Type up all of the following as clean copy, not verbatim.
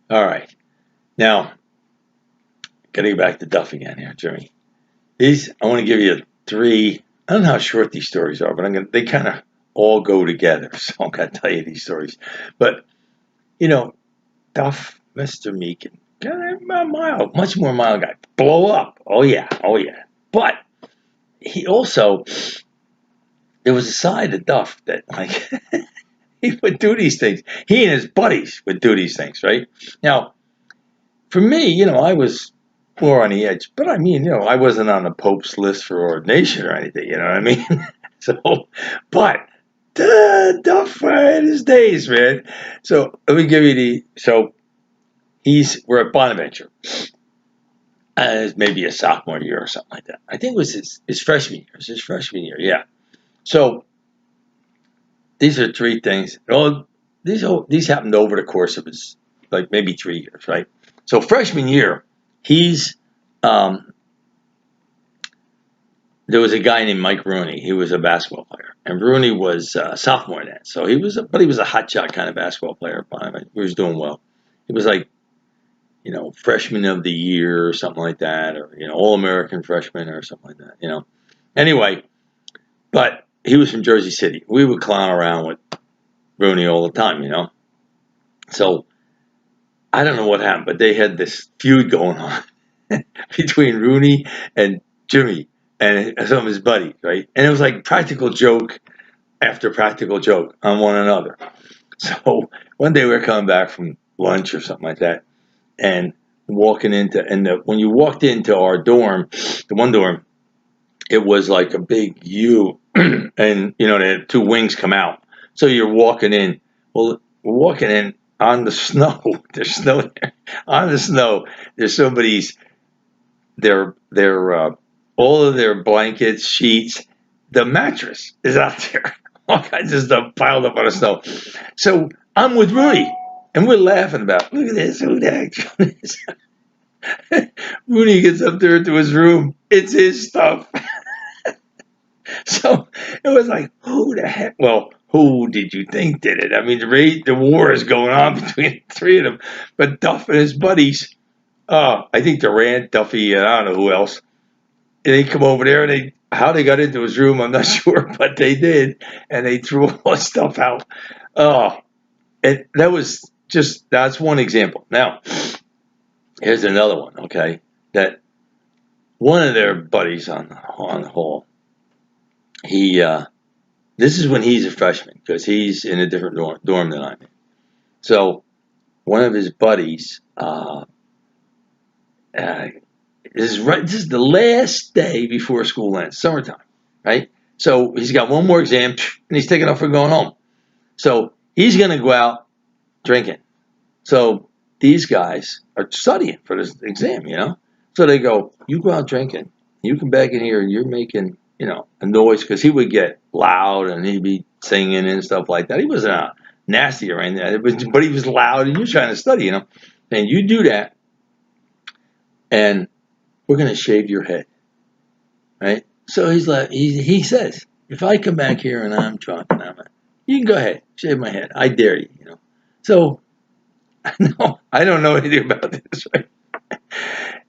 All right. Now, getting back to Duff again here, Jimmy. I want to give you three. I don't know how short these stories are, but they kind of all go together. So I'm going to tell you these stories. But, you know, Duff, Mr. Meekin, mild, much more mild guy. Blow up. Oh, yeah. Oh, yeah. But he also, there was a side of Duff that, like, he would do these things. He and his buddies would do these things, right? Now, for me, I was more on the edge, but I mean, I wasn't on the Pope's list for ordination or anything, you know what I mean? So, but Duff in his days, man. So let me give you so we're at Bonaventure. Maybe a sophomore year or something like that. I think it was his freshman year. It was his freshman year, yeah. So these are three things. Well, these happened over the course of his, like, maybe 3 years, right? So freshman year, he's there was a guy named Mike Rooney. He was a basketball player, and Rooney was a sophomore then. So but he was a hot shot kind of basketball player. He was doing well. He was like, freshman of the year or something like that, or All American freshman or something like that. Anyway, but he was from Jersey City. We would clown around with Rooney all the time. So I don't know what happened, but they had this feud going on between Rooney and Jimmy and some of his buddies, right? And it was like practical joke after practical joke on one another. So one day we were coming back from lunch or something like that, and when you walked into our dorm, the one dorm, it was like a big U, and they had two wings come out. So you're walking in. Well, we're walking in on the snow. There's snow there. On the snow, there's somebody's their all of their blankets, sheets, the mattress is out there. All kinds of stuff piled up on the snow. So I'm with Rooney, and we're laughing about, look at this, who the heck is this? Rooney gets up there into his room. It's his stuff. So it was like, who the heck? Well, who did you think did it? I mean, the war is going on between the three of them. But Duff and his buddies, I think Durant, Duffy, and I don't know who else, they come over there, and how they got into his room, I'm not sure, but they did, and they threw all his stuff out. Oh, and that's one example. Now, here's another one. Okay, that one of their buddies on the hall, he this is when he's a freshman because he's in a different dorm than I'm in. So one of his buddies, this is the last day before school ends, summertime, right? So he's got one more exam, and he's taking off for going home. So he's going to go out drinking. So these guys are studying for this exam, So they go, you go out drinking, you come back in here, and you're making, a noise, because he would get loud and he'd be singing and stuff like that. He wasn't nasty or anything, but he was loud, and you're trying to study, And you do that, and we're going to shave your head, right? So he's like, he says, if I come back here and I'm drunk and you can go ahead, shave my head. I dare you, So, no, I don't know anything about this, right?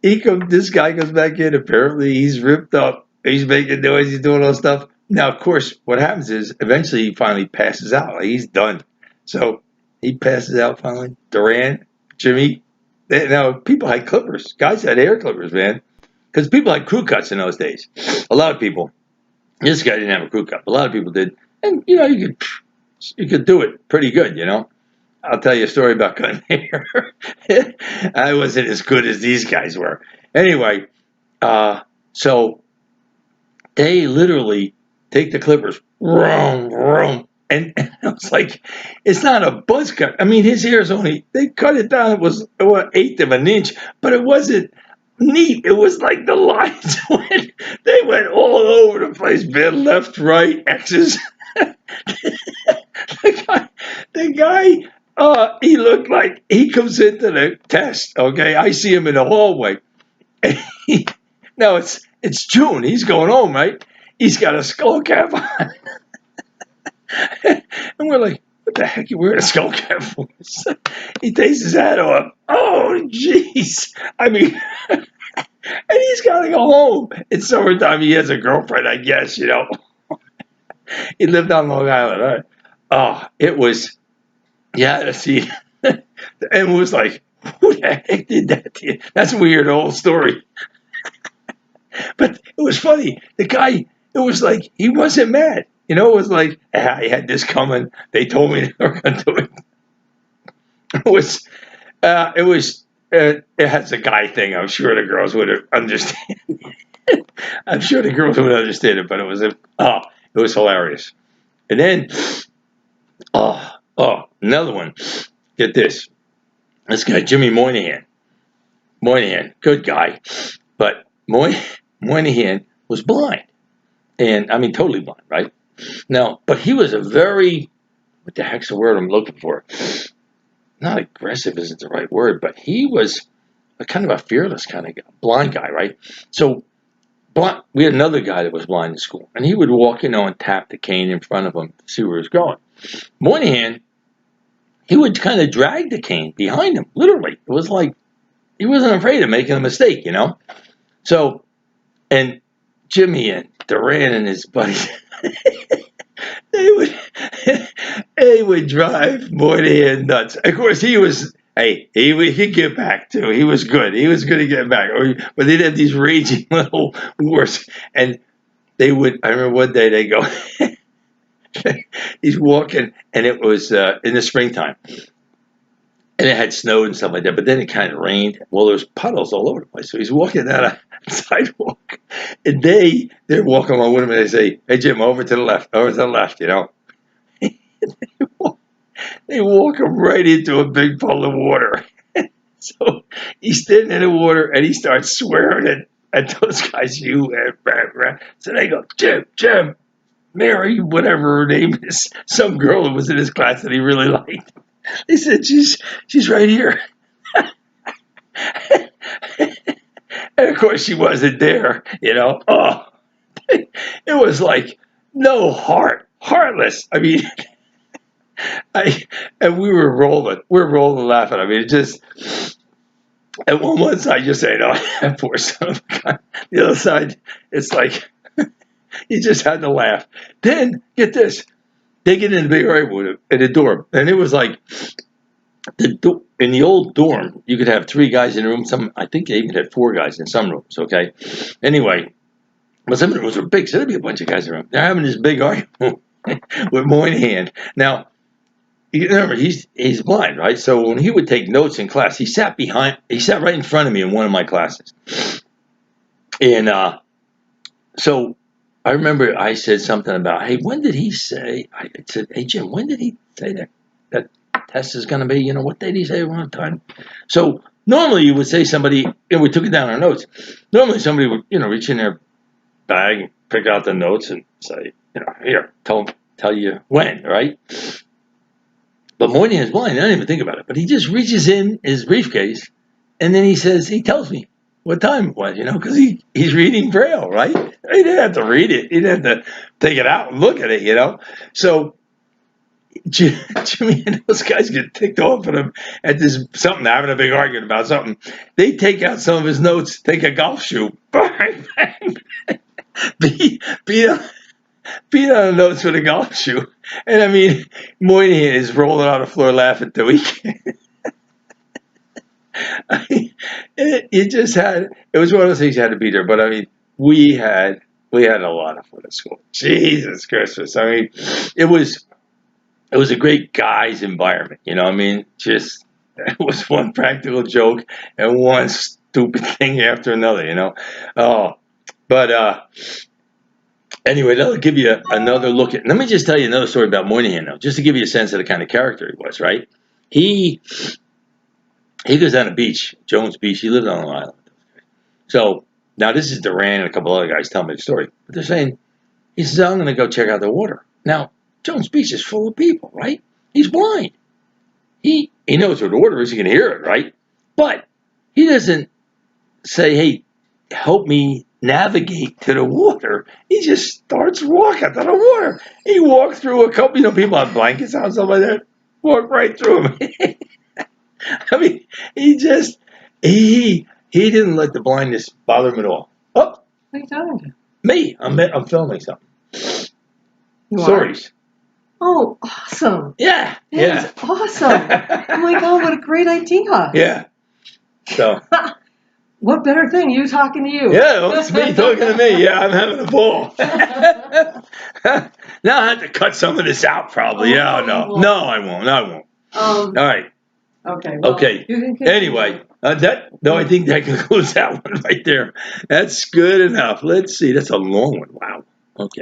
This guy comes back in, apparently he's ripped up, he's making noise, he's doing all this stuff. Now, of course, what happens is eventually he finally passes out. Like, he's done. So he passes out finally. Durant, Jimmy. Now, people had clippers. Guys had hair clippers, man. Because people had crew cuts in those days. A lot of people. This guy didn't have a crew cut. A lot of people did. And, you could do it pretty good, I'll tell you a story about cutting hair. I wasn't as good as these guys were. Anyway, so they literally take the clippers, vroom, vroom, and I was like, it's not a buzz cut. I mean, his hair is they cut it down. It was an eighth of an inch, but it wasn't neat. It was like the lines they went all over the place, man, left, right, X's. The guy, he looked like he comes into the test. Okay, I see him in the hallway. Now it's June. He's going home, right? He's got a skull cap on, and we're like, what the heck you wearing a skull cap for? He takes his hat off. Oh, jeez. I mean, and he's got to go home. It's summertime. He has a girlfriend, I guess, you know. He lived on Long Island. Right? Oh, it was, yeah, see. And it was like, who the heck did that to you? That's a weird old story. But it was funny. The guy, it was like, he wasn't mad. You know, it was like, I had this coming. They told me they were going to do it. It was, it has a guy thing. I'm sure the girls would understand. I'm sure the girls would understand it, but it was hilarious. And then, another one. Get this. This guy, Jimmy Moynahan. Moynahan, good guy. But Moynahan was blind. And, I mean, totally blind, right? Now, but he was a very, what the heck's the word I'm looking for? Not aggressive isn't the right word, but he was a kind of a fearless kind of guy, blind guy, right? So we had another guy that was blind in school, and he would walk, and tap the cane in front of him to see where he was going. Moynihan, he would kind of drag the cane behind him, literally. It was like he wasn't afraid of making a mistake, So, and Jimmy and Duran and his buddies, they would drive Moynihan nuts. Of course, he could get back too. He was good. He was good at getting back. But they'd have these raging little wars. And I remember one day they go, he's walking, and it was in the springtime. And it had snowed and stuff like that. But then it kind of rained. Well, there's puddles all over the place. So he's walking down a sidewalk. And they're walking along with him, and they say, hey, Jim, over to the left, They walk him right into a big puddle of water. So he's standing in the water, and he starts swearing at those guys. So they go, Jim, Mary, whatever her name is, some girl who was in his class that he really liked. They said, she's right here. And of course she wasn't there, Oh, it was like no heartless. I mean, and we were rolling laughing. I mean, it just, at one side you're saying, oh, that poor son of a gun. The other side, it's like, you just had to laugh. Then, get this, they get in the big argument in the dorm, and it was like, in the old dorm, you could have 3 guys in a room. I think they even had 4 guys in some rooms, okay? Anyway, but some of the rooms were big, so there'd be a bunch of guys in the room. They're having this big argument with Moynahan. Now, you remember, he's blind, right? So when he would take notes in class, he sat right in front of me in one of my classes. And so I remember I said something about, hey, when did he say, I said, hey, Jim, when did he say that test is going to be, what day did he say one time? So normally you would say somebody, we took it down our notes. Normally somebody would, reach in their bag and pick out the notes and say, here, tell you when, right? But Moynihan is blind. I don't even think about it. But he just reaches in his briefcase, and then he tells me what time it was, because he's reading Braille, right? He didn't have to read it. He didn't have to take it out and look at it, So Jimmy and those guys get ticked off at him at having a big argument about something. They take out some of his notes, take a golf shoe, bang, bang, beat on the notes with a golf shoe. And I mean, Moynihan is rolling on the floor laughing till he can't. It was one of those things you had to be there. But I mean, we had a lot of fun at school. Jesus Christmas. I mean, it was a great guys environment, I mean, just, it was one practical joke and one stupid thing after another, Oh, but anyway, that'll give you another look at. Let me just tell you another story about Moynihan, though, just to give you a sense of the kind of character he was. Right? He goes down to the beach, Jones Beach. He lived on Long Island. So now this is Duran and a couple other guys telling me the story, but they're saying, he says, I'm going to go check out the water now. Jones Beach is full of people, right? He's blind. He knows where the water is. He can hear it, right? But he doesn't say, hey, help me navigate to the water. He just starts walking to the water. He walked through a couple, people have blankets out, stuff like that. Walked right through them. I mean, he didn't let the blindness bother him at all. Oh, What are you talking to? me, I'm filming something. You Stories. Are? Oh, awesome. Yeah, That is awesome. Oh my God, what a great idea. Yeah. So. What better thing, you talking to you? Yeah, well, it's me talking to me. Yeah, I'm having a ball. Now I have to cut some of this out, probably. No, I won't. All right. Okay. Well, okay. Anyway, I think that concludes that one right there. That's good enough. Let's see. That's a long one. Wow. Okay.